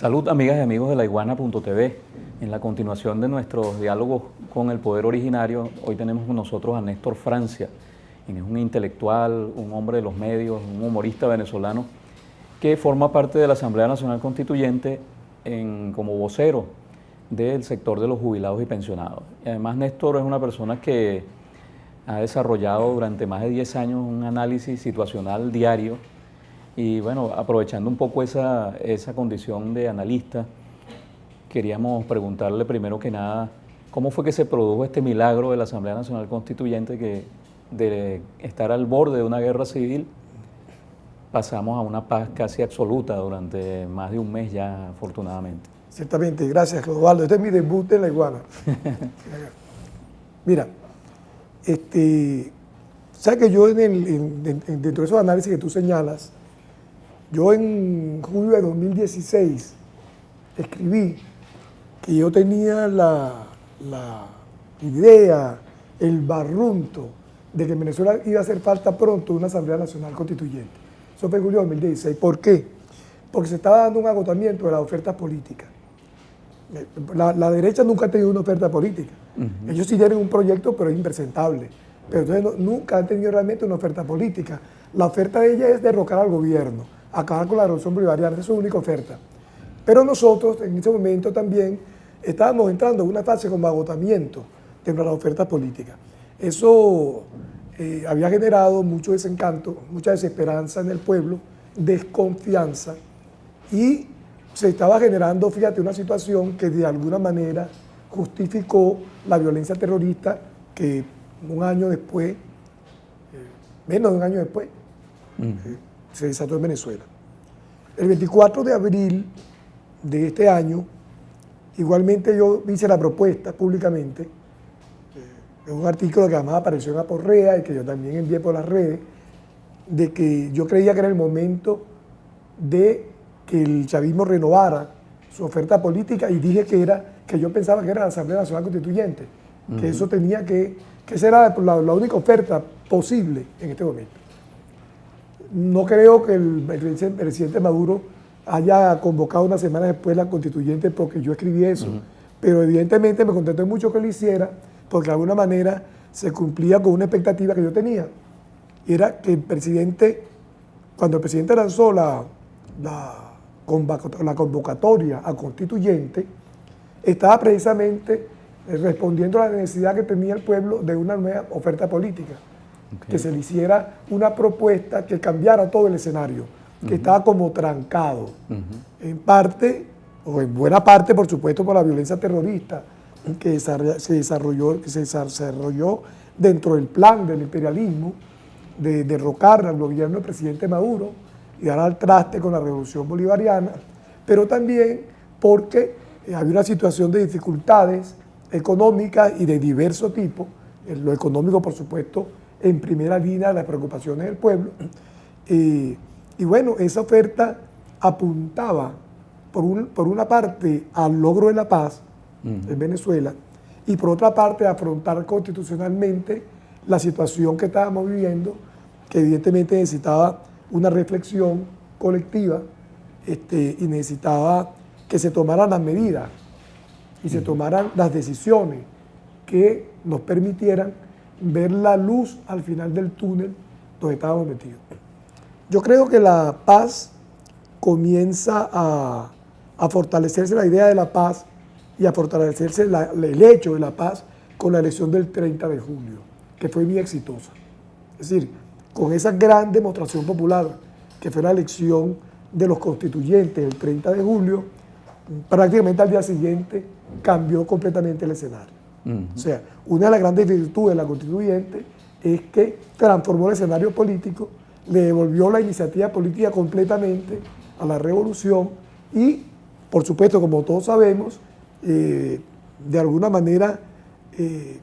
Salud, amigas y amigos de laiguana.tv. En la continuación de nuestros diálogos con el poder originario, hoy tenemos con nosotros a Néstor Francia, quien es un intelectual, un hombre de los medios, un humorista venezolano, que forma parte de la Asamblea Nacional Constituyente como vocero del sector de los jubilados y pensionados. Y además Néstor es una persona que ha desarrollado durante más de 10 años un análisis situacional diario. Y bueno, aprovechando un poco esa condición de analista, queríamos preguntarle primero que nada, ¿cómo fue que se produjo este milagro de la Asamblea Nacional Constituyente que de estar al borde de una guerra civil pasamos a una paz casi absoluta durante más de un mes ya, afortunadamente? Ciertamente, gracias, Clodovaldo. Este es mi debut en La Iguana. Mira, sabes que yo dentro de esos análisis que tú señalas, yo en julio de 2016 escribí que yo tenía la idea, el barrunto de que en Venezuela iba a hacer falta pronto una Asamblea Nacional Constituyente. Eso fue en julio de 2016. ¿Por qué? Porque se estaba dando un agotamiento de las ofertas políticas. La derecha nunca ha tenido una oferta política. Ellos sí tienen un proyecto, pero es impresentable. Pero entonces nunca han tenido realmente una oferta política. La oferta de ella es derrocar al gobierno, acabar con la revolución bolivariana, esa es su única oferta. Pero nosotros en ese momento también estábamos entrando en una fase como agotamiento de las ofertas políticas. Eso había generado mucho desencanto, mucha desesperanza en el pueblo, desconfianza, y se estaba generando, fíjate, una situación que de alguna manera justificó la violencia terrorista que un año después, menos de un año después, se desató en Venezuela. El 24 de abril de este año, igualmente yo hice la propuesta públicamente, en un artículo que además apareció en Aporrea y que yo también envié por las redes, de que yo creía que era el momento de que el chavismo renovara su oferta política, y dije que yo pensaba que era la Asamblea Nacional Constituyente, que eso tenía que esa era la única oferta posible en este momento. No creo que el presidente Maduro haya convocado una semana después la constituyente porque yo escribí eso, pero evidentemente me contenté mucho que lo hiciera porque de alguna manera se cumplía con una expectativa que yo tenía. Y era que el presidente, cuando el presidente lanzó la convocatoria a constituyente, estaba precisamente respondiendo a la necesidad que tenía el pueblo de una nueva oferta política. Que se le hiciera una propuesta que cambiara todo el escenario, que estaba como trancado, en parte, o en buena parte, por supuesto, por la violencia terrorista que se desarrolló dentro del plan del imperialismo de derrocar al gobierno del presidente Maduro y dar al traste con la revolución bolivariana, pero también porque había una situación de dificultades económicas y de diverso tipo, lo económico, por supuesto, en primera línea de las preocupaciones del pueblo. Y bueno, esa oferta apuntaba, por una parte, al logro de la paz en Venezuela, y por otra parte, a afrontar constitucionalmente la situación que estábamos viviendo, que evidentemente necesitaba una reflexión colectiva y necesitaba que se tomaran las medidas y se tomaran las decisiones que nos permitieran ver la luz al final del túnel donde estábamos metidos. Yo creo que la paz comienza a fortalecerse, la idea de la paz, y a fortalecerse el hecho de la paz con la elección del 30 de julio, que fue muy exitosa. Es decir, con esa gran demostración popular, que fue la elección de los constituyentes el 30 de julio, prácticamente al día siguiente cambió completamente el escenario. O sea, una de las grandes virtudes de la constituyente es que transformó el escenario político, le devolvió la iniciativa política completamente a la revolución y, por supuesto, como todos sabemos, de alguna manera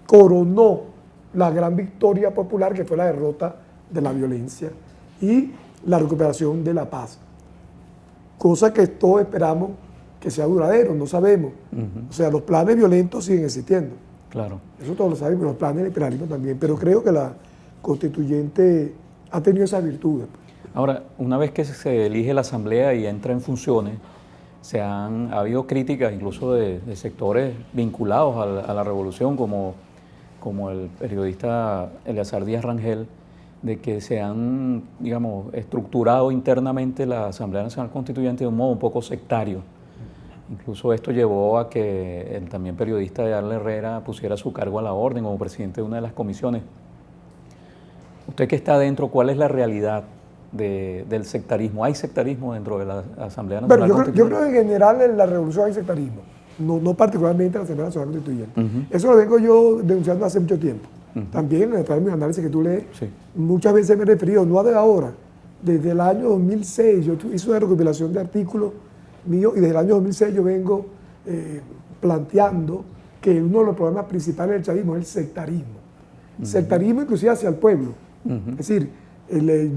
coronó la gran victoria popular que fue la derrota de la violencia y la recuperación de la paz. Cosa que todos esperamos que sea duradero, no sabemos. O sea, los planes violentos siguen existiendo. Claro. Eso todos lo sabemos, los planes del imperialismo también, pero creo que la constituyente ha tenido esas virtudes. Ahora, una vez que se elige la Asamblea y entra en funciones, ha habido críticas incluso de sectores vinculados a la revolución, como el periodista Eleazar Díaz Rangel, de que se han, digamos, estructurado internamente la Asamblea Nacional Constituyente de un modo un poco sectario. Incluso esto llevó a que el también periodista Yarle Herrera pusiera su cargo a la orden como presidente de una de las comisiones. Usted que está adentro, ¿cuál es la realidad del sectarismo? ¿Hay sectarismo dentro de la Asamblea Nacional Constituyente? Yo creo que en general en la revolución hay sectarismo, no particularmente en la Asamblea Nacional Constituyente. Eso lo vengo yo denunciando hace mucho tiempo. También a través de mis análisis que tú lees, muchas veces me he referido, no de ahora, desde el año 2006, yo hice una recopilación de artículos míos y desde el año 2006 yo vengo planteando que uno de los problemas principales del chavismo es el sectarismo. Sectarismo inclusive hacia el pueblo. Es decir,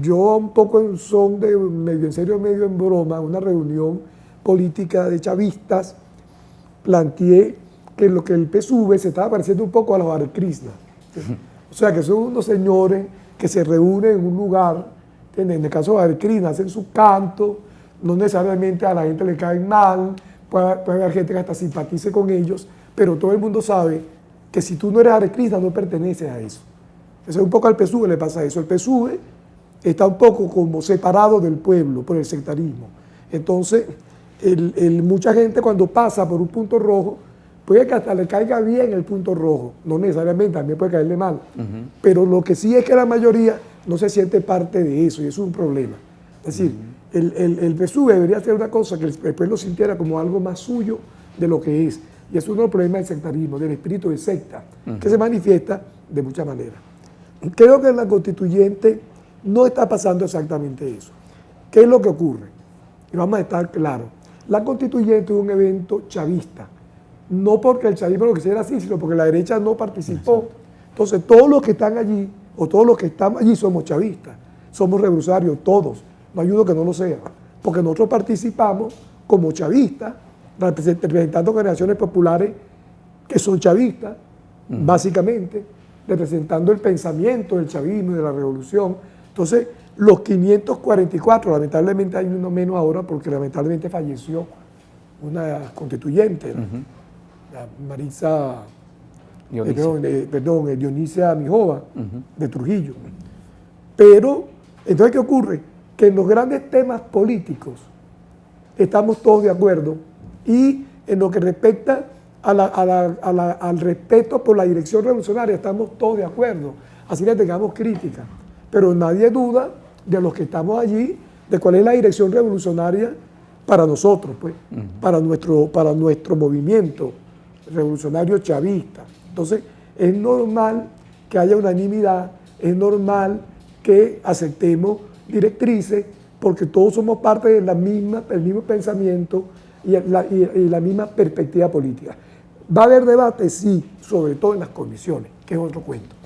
yo un poco en son de medio en serio, medio en broma, una reunión política de chavistas, planteé que lo que el PSUV se estaba pareciendo un poco a los Hare Krishna. O sea, que son unos señores que se reúnen en un lugar, en el caso de Hare Krishna, hacen su canto, no necesariamente a la gente le caen mal, puede haber gente que hasta simpatice con ellos, pero todo el mundo sabe que si tú no eres Hare Krishna no perteneces a eso. Eso es un poco al PSUV le pasa eso. El PSUV está un poco como separado del pueblo por el sectarismo. Entonces, mucha gente cuando pasa por un punto rojo, puede que hasta le caiga bien el punto rojo, no necesariamente, también puede caerle mal, pero lo que sí es que la mayoría no se siente parte de eso y eso es un problema. Es decir, el PSUV debería ser una cosa que el pueblo sintiera como algo más suyo de lo que es, y es uno de los problemas del sectarismo, del espíritu de secta, que se manifiesta de muchas maneras. Creo que en la constituyente no está pasando exactamente eso. ¿Qué es lo que ocurre? Y vamos a estar claros, la constituyente es un evento chavista, no porque el chavismo lo quisiera así, sino porque la derecha no participó. Exacto. Entonces, todos los que están allí, o todos los que estamos allí, somos chavistas, somos revolucionarios, todos. No hay uno que no lo sea, porque nosotros participamos como chavistas, representando generaciones populares que son chavistas, básicamente, representando el pensamiento del chavismo y de la revolución. Entonces, los 544, lamentablemente hay uno menos ahora, porque lamentablemente falleció una constituyente, Marisa, Dionisia Mijova, de Trujillo. Pero, entonces, ¿qué ocurre? Que en los grandes temas políticos estamos todos de acuerdo y en lo que respecta al respeto por la dirección revolucionaria estamos todos de acuerdo, así le tengamos crítica. Pero nadie duda de los que estamos allí, de cuál es la dirección revolucionaria para nosotros, pues, para nuestro movimiento revolucionario chavista. Entonces, es normal que haya unanimidad, es normal que aceptemos directrices, porque todos somos parte del mismo pensamiento y la misma perspectiva política. ¿Va a haber debate? Sí, sobre todo en las comisiones, que es otro cuento.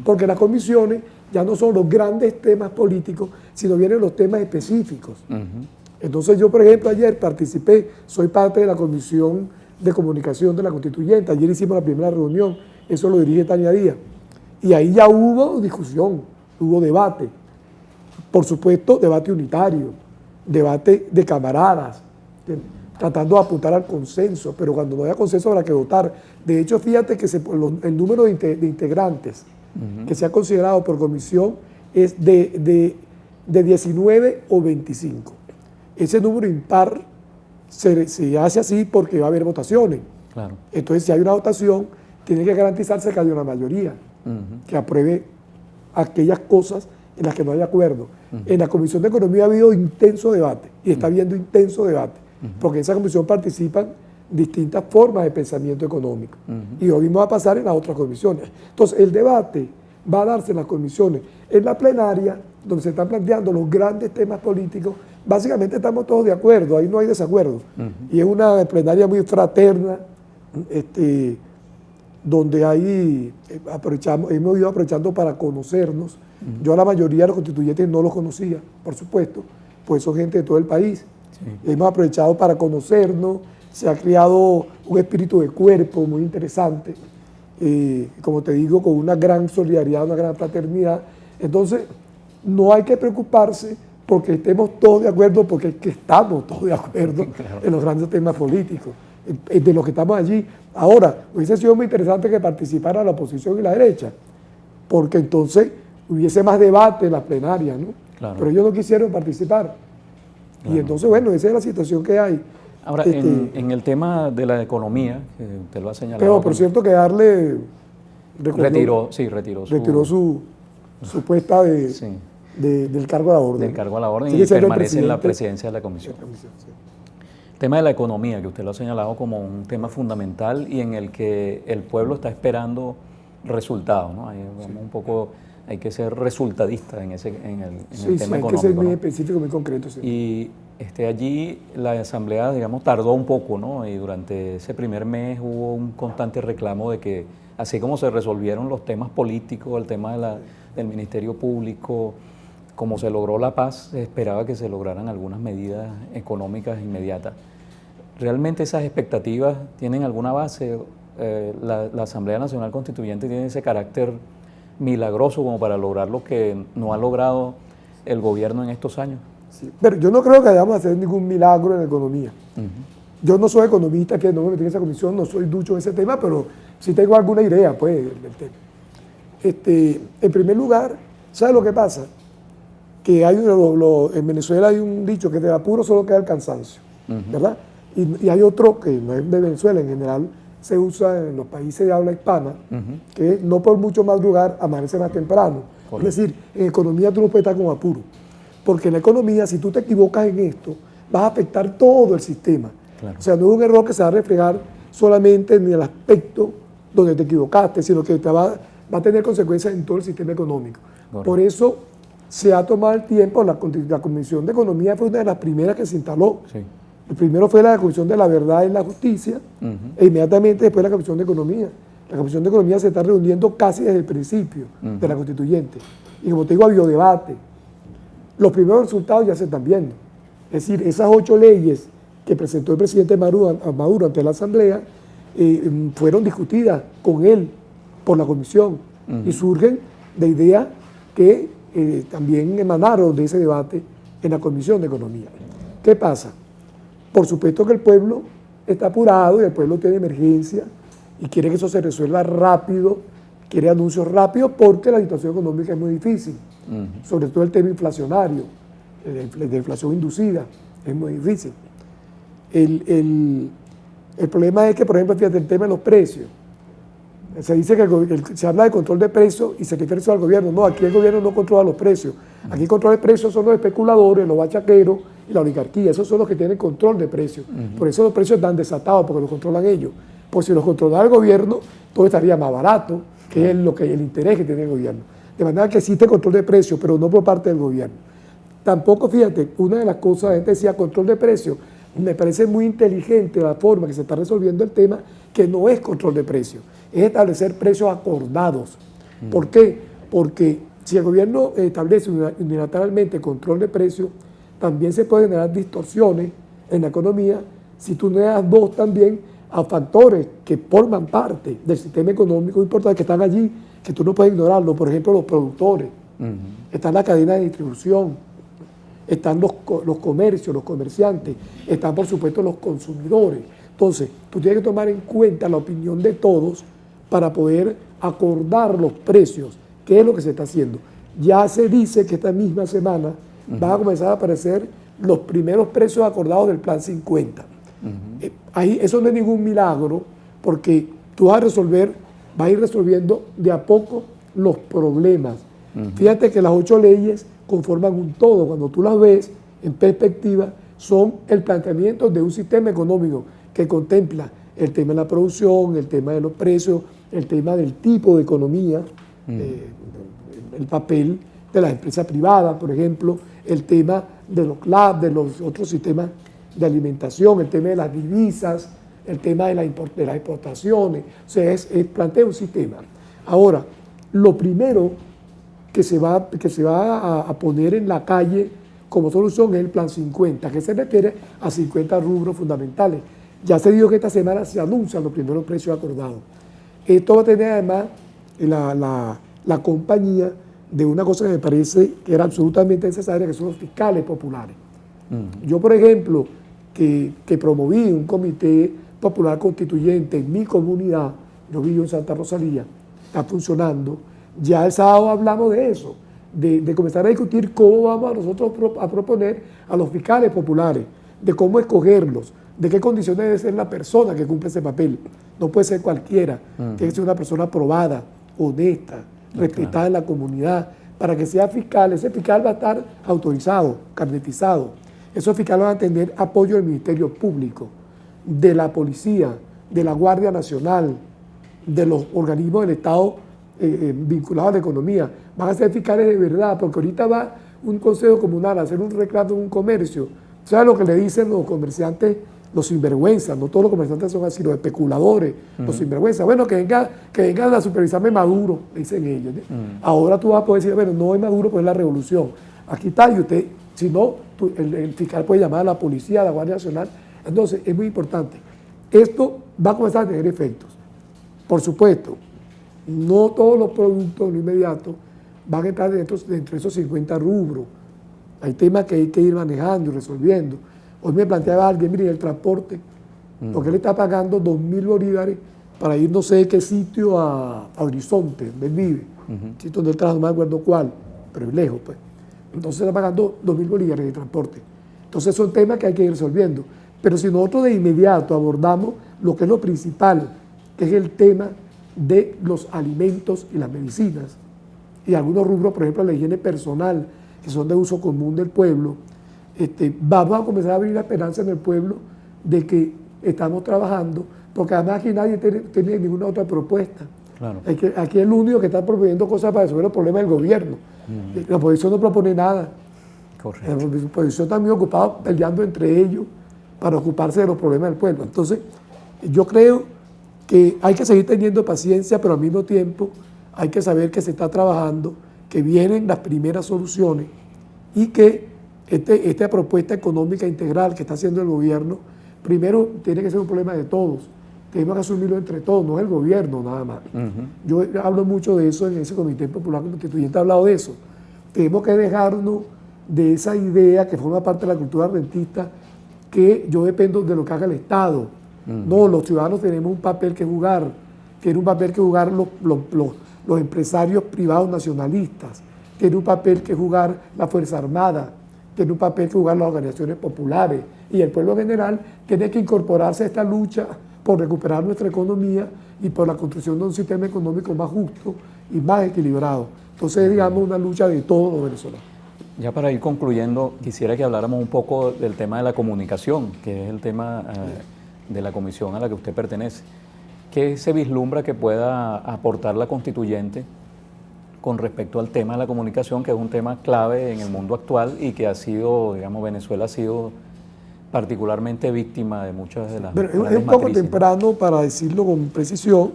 Porque las comisiones ya no son los grandes temas políticos, sino vienen los temas específicos. Entonces yo, por ejemplo, ayer participé, soy parte de la Comisión de Comunicación de la Constituyente, ayer hicimos la primera reunión, eso lo dirige Tania Díaz, y ahí ya hubo discusión, hubo debate, por supuesto debate unitario, debate de camaradas, tratando de apuntar al consenso, pero cuando no haya consenso habrá que votar. De hecho, fíjate que el número de integrantes que se ha considerado por comisión es de 19 o 25. Ese número impar se hace así porque va a haber votaciones. Claro. Entonces, si hay una votación, tiene que garantizarse que haya una mayoría que apruebe aquellas cosas en las que no hay acuerdo. En la Comisión de Economía ha habido intenso debate y está habiendo intenso debate, porque en esa comisión participan distintas formas de pensamiento económico. Y lo mismo va a pasar en las otras comisiones. Entonces, el debate va a darse en las comisiones. En la plenaria, donde se están planteando los grandes temas políticos, básicamente estamos todos de acuerdo, ahí no hay desacuerdo. Y es una plenaria muy fraterna, donde ahí hemos ido aprovechando para conocernos. Yo a la mayoría de los constituyentes no los conocía, por supuesto, pues son gente de todo el país. Sí. Hemos aprovechado para conocernos, se ha creado un espíritu de cuerpo muy interesante, como te digo, con una gran solidaridad, una gran fraternidad. Entonces, no hay que preocuparse porque estemos todos de acuerdo, porque es que estamos todos de acuerdo Claro. en los grandes temas políticos, de los que estamos allí. Ahora, hubiese sido muy interesante que participara la oposición y la derecha, porque entonces hubiese más debate en las plenarias, ¿no? Claro. Pero ellos no quisieron participar. Claro. Y entonces, bueno, esa es la situación que hay. Ahora, en el tema de la economía, que usted lo ha señalado. Pero, por cierto, que darle... retiró su puesta sí, del cargo a la orden. del cargo a la orden Sigue y siendo el permanece en la presidente presidencia de la comisión. sí. El tema de la economía, que usted lo ha señalado como un tema fundamental y en el que el pueblo está esperando resultados, ¿no? Hay que ser resultadista en el tema económico. Hay que ser muy ¿no? específico, muy concreto. Sí. Y allí la asamblea, digamos, tardó un poco, ¿no? Y durante ese primer mes hubo un constante reclamo de que, así como se resolvieron los temas políticos, el tema del Ministerio Público, como se logró la paz, se esperaba que se lograran algunas medidas económicas inmediatas. ¿Realmente esas expectativas tienen alguna base? La Asamblea Nacional Constituyente tiene ese carácter milagroso como para lograr lo que no ha logrado el gobierno en estos años. Sí. Pero yo no creo que vayamos a hacer ningún milagro en la economía. Yo no soy economista, que no me metí en esa comisión, no soy ducho en ese tema, pero sí tengo alguna idea, pues, del tema. En primer lugar, ¿sabes lo que pasa? Que en Venezuela hay un dicho que de apuro solo queda el cansancio, ¿verdad? Y hay otro que no es de Venezuela, en general se usa en los países de habla hispana, que es no por mucho madrugar, amanece más temprano. Correcto. Es decir, en economía tú no puedes estar con apuro, porque en la economía, si tú te equivocas en esto, vas a afectar todo el sistema. Claro. O sea, no es un error que se va a reflejar solamente en el aspecto donde te equivocaste, sino que va a tener consecuencias en todo el sistema económico. Correcto. Por eso se ha tomado el tiempo, la Comisión de Economía fue una de las primeras que se instaló. Sí. El primero fue la Comisión de la Verdad y la Justicia, e inmediatamente después la Comisión de Economía. La Comisión de Economía se está reuniendo casi desde el principio de la constituyente. Y como te digo, ha habido debate. Los primeros resultados ya se están viendo. Es decir, esas 8 leyes que presentó el presidente Maduro ante la Asamblea fueron discutidas con él por la Comisión y surgen de ideas que también emanaron de ese debate en la Comisión de Economía. ¿Qué pasa? Por supuesto que el pueblo está apurado y el pueblo tiene emergencia y quiere que eso se resuelva rápido, quiere anuncios rápidos porque la situación económica es muy difícil, sobre todo el tema inflacionario, de inflación inducida, es muy difícil. El problema es que, por ejemplo, fíjate el tema de los precios. Se dice que se habla de control de precios y se refiere al gobierno. No, aquí el gobierno no controla los precios. Aquí controla de precios son los especuladores, los bachaqueros y la oligarquía. Esos son los que tienen control de precios. Por eso los precios están desatados, porque los controlan ellos. Pues si los controlara el gobierno, todo estaría más barato, que es el interés que tiene el gobierno. De manera que existe control de precios, pero no por parte del gobierno. Tampoco, fíjate, una de las cosas, la gente decía control de precios. Me parece muy inteligente la forma que se está resolviendo el tema, que no es control de precios, es establecer precios acordados. ¿Por qué? Porque si el gobierno establece unilateralmente control de precios, también se pueden generar distorsiones en la economía si tú no le das voz también a factores que forman parte del sistema económico importante, que están allí, que tú no puedes ignorarlo. Por ejemplo, los productores, están la cadena de distribución, están los comercios, los comerciantes, están por supuesto los consumidores. Entonces, tú tienes que tomar en cuenta la opinión de todos para poder acordar los precios, que es lo que se está haciendo. Ya se dice que esta misma semana van a comenzar a aparecer los primeros precios acordados del Plan 50. Ahí, eso no es ningún milagro, porque tú vas a ir resolviendo de a poco los problemas. Fíjate que las 8 leyes conforman un todo. Cuando tú las ves en perspectiva, son el planteamiento de un sistema económico que contempla el tema de la producción, el tema de los precios, el tema del tipo de economía, el papel de las empresas privadas, por ejemplo, el tema de los CLAP, de los otros sistemas de alimentación, el tema de las divisas, el tema de las exportaciones. O sea, plantea un sistema. Ahora, lo primero que se va a poner en la calle como solución es el Plan 50, que se refiere a 50 rubros fundamentales. Ya se dijo que esta semana se anuncian los primeros precios acordados. Esto va a tener además la compañía de una cosa que me parece que era absolutamente necesaria, que son los fiscales populares. Yo, por ejemplo, que promoví un comité popular constituyente en mi comunidad, yo vivo en Santa Rosalía, está funcionando. Ya el sábado hablamos de eso, de comenzar a discutir cómo vamos nosotros a proponer a los fiscales populares, de cómo escogerlos, de qué condiciones debe ser la persona que cumple ese papel. No puede ser cualquiera, tiene que ser una persona probada, honesta, respetada en la comunidad. Para que sea fiscal, ese fiscal va a estar autorizado, carnetizado. Esos fiscales van a tener apoyo del Ministerio Público, de la Policía, de la Guardia Nacional, de los organismos del Estado vinculados a la economía. Van a ser fiscales de verdad, porque ahorita va un consejo comunal a hacer un reclamo en un comercio. ¿Sabes lo que le dicen los comerciantes? Los sinvergüenzas, no todos los comerciantes son así, los especuladores, los sinvergüenzas. Bueno, que vengan a supervisarme Maduro, dicen ellos. Ahora tú vas a poder decir, bueno, no es Maduro, pues es la revolución. Aquí está, y usted, si no, el fiscal puede llamar a la policía, a la Guardia Nacional. Entonces, es muy importante. Esto va a comenzar a tener efectos. Por supuesto, no todos los productos en lo inmediato van a estar dentro de esos 50 rubros. Hay temas que hay que ir manejando y resolviendo. Hoy me planteaba alguien, mire, el transporte, porque él está pagando 2.000 bolívares para ir no sé qué sitio a Horizonte, donde él vive, sitio donde él trabaja, no me acuerdo cuál, pero es lejos, pues. Entonces está pagando 2.000 bolívares de transporte. Entonces son temas que hay que ir resolviendo. Pero si nosotros de inmediato abordamos lo que es lo principal, que es el tema de los alimentos y las medicinas, y algunos rubros, por ejemplo, la higiene personal, que son de uso común del pueblo, vamos a comenzar a abrir la esperanza en el pueblo de que estamos trabajando, porque además aquí nadie tiene ninguna otra propuesta. Claro. Aquí el único que está proponiendo cosas para resolver los problemas del gobierno. La oposición no propone nada. Correcto. La oposición está muy ocupada peleando entre ellos para ocuparse de los problemas del pueblo. Entonces, yo creo que hay que seguir teniendo paciencia, pero al mismo tiempo hay que saber que se está trabajando, que vienen las primeras soluciones y que esta propuesta económica integral que está haciendo el gobierno, primero tiene que ser un problema de todos. Tenemos que asumirlo entre todos, no es el gobierno nada más. Yo hablo mucho de eso en ese Comité Popular Constituyente, he hablado de eso. Tenemos que dejarnos de esa idea que forma parte de la cultura rentista, que yo dependo de lo que haga el Estado. No, los ciudadanos tenemos un papel que jugar, tiene un papel que jugar los empresarios privados nacionalistas, tiene un papel que jugar la Fuerza Armada, tiene un papel que jugar las organizaciones populares, y el pueblo en general tiene que incorporarse a esta lucha por recuperar nuestra economía y por la construcción de un sistema económico más justo y más equilibrado. Entonces, digamos, una lucha de todos los venezolanos. Ya para ir concluyendo, quisiera que habláramos un poco del tema de la comunicación, que es el tema de la comisión a la que usted pertenece. ¿Qué se vislumbra que pueda aportar la constituyente con respecto al tema de la comunicación, que es un tema clave en el mundo actual y que ha sido, digamos, Venezuela ha sido particularmente víctima de muchas de las Pero es un poco temprano para decirlo con precisión,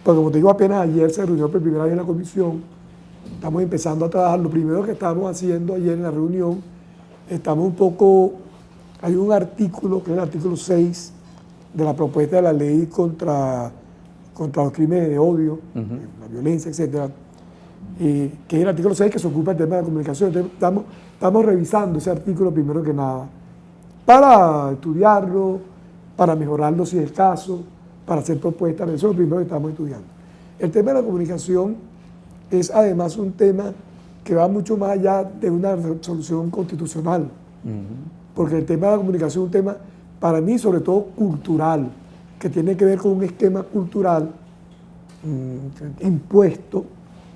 porque como te digo, apenas ayer se reunió por primera vez en la comisión, estamos empezando a trabajar. Lo primero que estamos haciendo ayer en la reunión, hay un artículo, que es el artículo 6 de la propuesta de la ley contra los crímenes de odio, la violencia, etcétera, que es el artículo 6 que se ocupa del tema de la comunicación. Entonces, estamos revisando ese artículo primero que nada, para estudiarlo, para mejorarlo si es el caso, para hacer propuestas. Eso es lo primero que estamos estudiando. El tema de la comunicación es además un tema que va mucho más allá de una resolución constitucional, porque el tema de la comunicación es un tema, para mí, sobre todo cultural, que tiene que ver con un esquema cultural impuesto,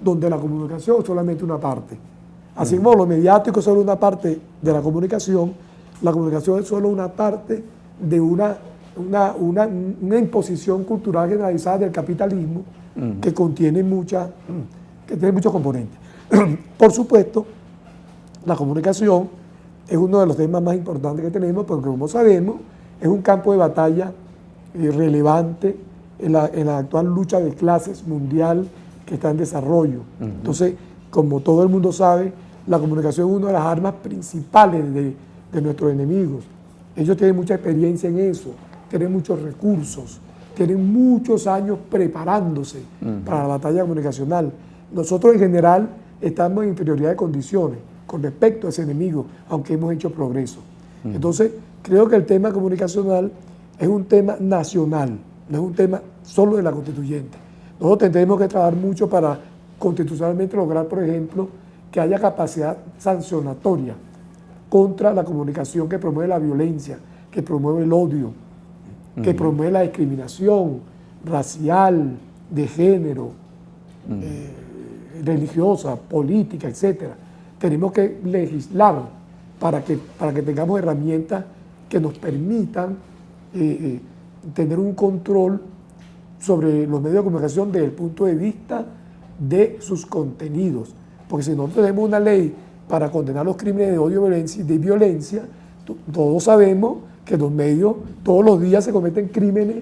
donde la comunicación es solamente una parte. Así como lo mediático es solo una parte de la comunicación es solo una parte de una imposición cultural generalizada del capitalismo que contiene que tiene muchos componentes. Por supuesto, la comunicación es uno de los temas más importantes que tenemos, porque como sabemos, es un campo de batalla relevante en la actual lucha de clases mundial que está en desarrollo. Entonces, como todo el mundo sabe, la comunicación es una de las armas principales de nuestros enemigos. Ellos tienen mucha experiencia en eso, tienen muchos recursos, tienen muchos años preparándose para la batalla comunicacional. Nosotros en general estamos en inferioridad de condiciones con respecto a ese enemigo, aunque hemos hecho progreso. Entonces, creo que el tema comunicacional es un tema nacional, no es un tema solo de la constituyente. Nosotros tendremos que trabajar mucho para constitucionalmente lograr, por ejemplo, que haya capacidad sancionatoria contra la comunicación que promueve la violencia, que promueve el odio, que promueve la discriminación racial, de género, religiosa, política, etc. Tenemos que legislar para que tengamos herramientas que nos permitan tener un control sobre los medios de comunicación desde el punto de vista de sus contenidos. Porque si nosotros tenemos una ley para condenar los crímenes de odio y de violencia, todos sabemos que los medios todos los días se cometen crímenes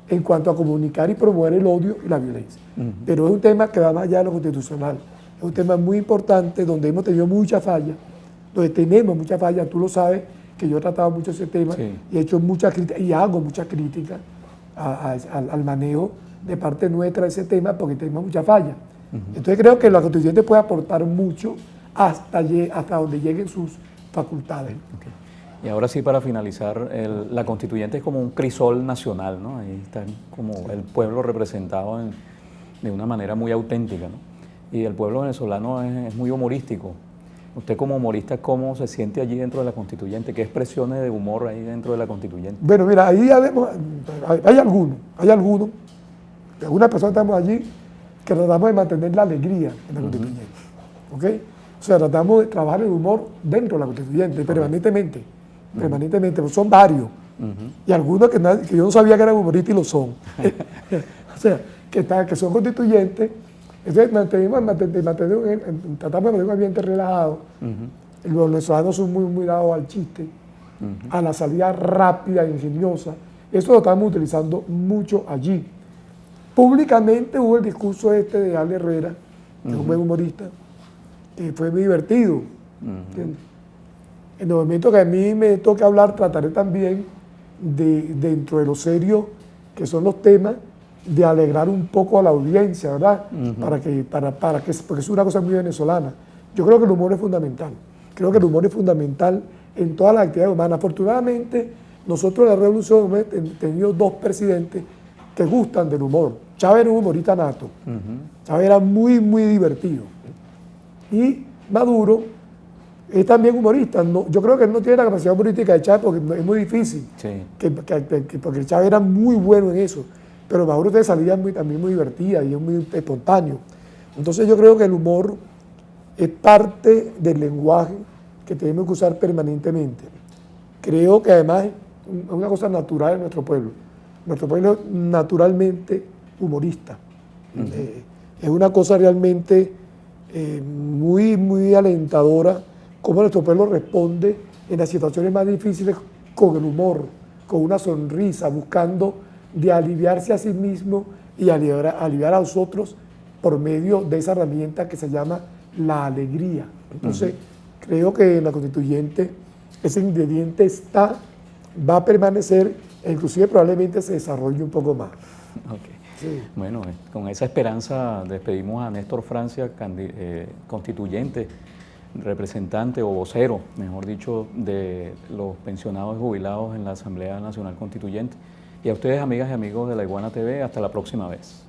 en cuanto a comunicar y promover el odio y la violencia. Pero es un tema que va más allá de lo constitucional. Es un tema muy importante donde hemos tenido muchas fallas, donde tenemos muchas fallas. Tú lo sabes, que yo he tratado mucho ese tema y he hecho muchas críticas y hago muchas críticas al manejo de parte nuestra de ese tema porque tenemos muchas fallas. Entonces creo que la constituyente puede aportar mucho hasta donde lleguen sus facultades. Y ahora sí, para finalizar, la constituyente es como un crisol nacional, ¿no? Ahí está como el pueblo representado de una manera muy auténtica, ¿no? Y el pueblo venezolano es muy humorístico. Usted como humorista, ¿cómo se siente allí dentro de la constituyente? ¿Qué expresiones de humor hay dentro de la constituyente? Bueno, mira, ahí hay algunos. Algunas personas estamos allí que tratamos de mantener la alegría en la constituyente. ¿Ok? O sea, tratamos de trabajar el humor dentro de la constituyente, permanentemente. Permanentemente, pues son varios. Y algunos que yo no sabía que eran humoristas y lo son. O sea, que son constituyentes. Entonces tratamos de mantener un ambiente relajado. Los venezolanos son muy dados al chiste, a la salida rápida e ingeniosa. Eso lo estamos utilizando mucho allí. Públicamente hubo el discurso de Ale Herrera, que es un buen humorista, que fue muy divertido. En el momento que a mí me toque hablar, trataré también dentro de lo serio que son los temas, de alegrar un poco a la audiencia, ¿verdad? Porque es una cosa muy venezolana. Yo creo que el humor es fundamental. Creo que el humor es fundamental en todas las actividades humanas. Afortunadamente, nosotros en la revolución hemos tenido dos presidentes que gustan del humor. Chávez era un humorista nato. Chávez era muy muy y Maduro es también humorista. Yo creo que él no tiene la capacidad humorística de Chávez porque es muy difícil, porque Chávez era muy bueno en eso. Pero Maduro tiene salidas también muy divertidas y es muy espontáneo. Entonces yo creo que el humor es parte del lenguaje que tenemos que usar permanentemente. Creo que además es una cosa natural en nuestro pueblo. Nuestro pueblo es naturalmente humorista. Es una cosa realmente muy alentadora cómo nuestro pueblo responde en las situaciones más difíciles con el humor, con una sonrisa, buscando de aliviarse a sí mismo y aliviar a los otros por medio de esa herramienta que se llama la alegría. Entonces, creo que en la constituyente ese ingrediente va a permanecer e inclusive probablemente se desarrolle un poco más. Sí. Bueno, con esa esperanza despedimos a Néstor Francia, constituyente, representante o vocero, mejor dicho, de los pensionados y jubilados en la Asamblea Nacional Constituyente. Y a ustedes, amigas y amigos de La Iguana TV, hasta la próxima vez.